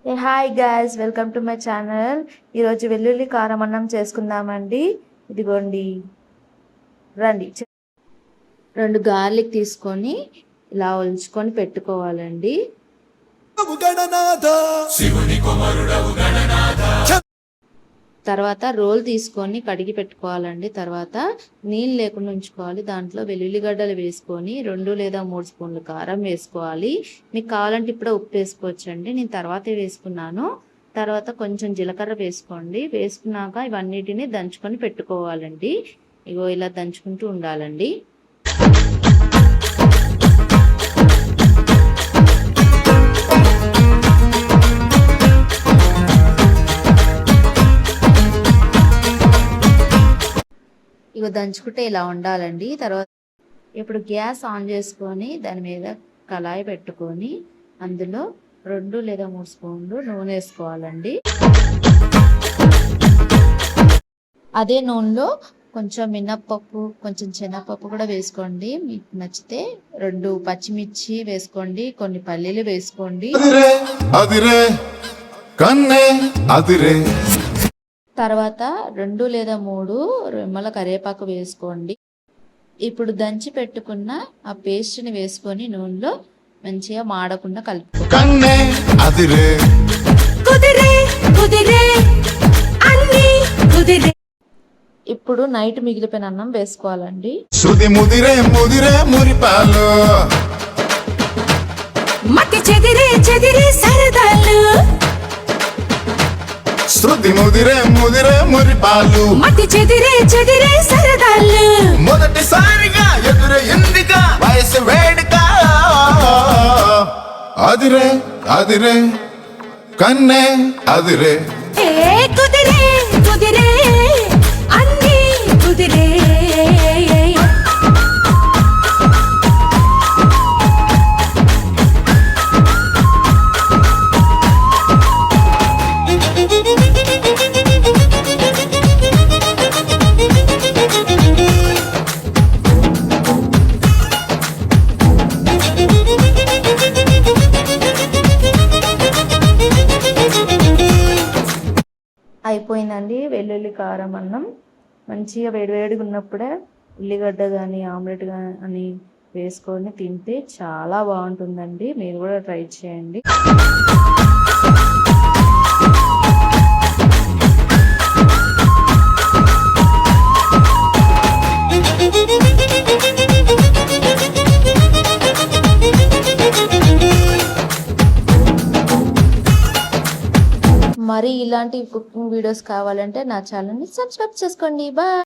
Hi guys, welcome to my channel. ఈరోజు వెల్లుల్లి కారం అన్నం చేసుకుందామండి. ఇదిగోండి, రండి. 2 గార్లిక్ తీసుకొని ఇలా ఒలుచుకొని పెట్టుకోవాలండి. తర్వాత రోల్ తీసుకొని కడిగి పెట్టుకోవాలండి. తర్వాత నీళ్ళు లేకుండా ఉంచుకోవాలి. దాంట్లో వెల్లుల్లిగడ్డలు వేసుకొని 2 లేదా 3 స్పూన్లు కారం వేసుకోవాలి. మీకు కావాలంటే ఇప్పుడే ఉప్పు వేసుకోవచ్చండి. నేను తర్వాతే వేసుకున్నాను. తర్వాత కొంచెం జీలకర్ర వేసుకోండి. వేసుకున్నాక ఇవన్నిటిని దంచుకొని పెట్టుకోవాలండి. ఇగో ఇలా దంచుకుంటూ ఉండాలండి. ఇవి దంచుకుంటే ఇలా ఉండాలండి. తర్వాత ఇప్పుడు గ్యాస్ ఆన్ చేసుకొని దాని మీద కళాయి పెట్టుకొని అందులో 2 లేదా 3 స్పూన్లు నూనె వేసుకోవాలండి. అదే నూనెలో కొంచెం మినప్పప్పు, కొంచెం శనగపప్పు కూడా వేసుకోండి. మీకు నచ్చితే 2 పచ్చిమిర్చి వేసుకోండి, కొన్ని పల్లీలు వేసుకోండి. తర్వాత 2 లేదా 3 రెమ్మల కరివేపాకు వేసుకోండి. ఇప్పుడు దంచి పెట్టుకున్న ఆ పేస్ట్ని వేసుకొని నూనెలో మంచిగా మాడకుండా కలుపుకోండి. ఇప్పుడు నైట్ మిగిలిపోయిన అన్నం వేసుకోవాలండి. శృతి ముదిరే ముదిరే మురిపాలు, మతి చెదిరే చెదిరే సరదాలు, మొదటిసారిగా ఎదురు ఎందుగా వయసు వేడుక. అదిరే అదిరే కన్నే అదిరే, కుదిరే కుదిరే అన్ని కుదిరే. అయిపోయిందండి వెల్లుల్లి కారం అన్నం. మంచిగా వేడివేడిగా ఉన్నప్పుడే ఉల్లిగడ్డ కానీ ఆమ్లెట్ కానీ వేసుకొని తింటే చాలా బాగుంటుందండి. మీరు కూడా ట్రై చేయండి. మరి ఇలాంటి కుకింగ్ వీడియోస్ కావాలంటే నా ఛానల్ని సబ్స్క్రైబ్ చేసుకోండి. బాయ్.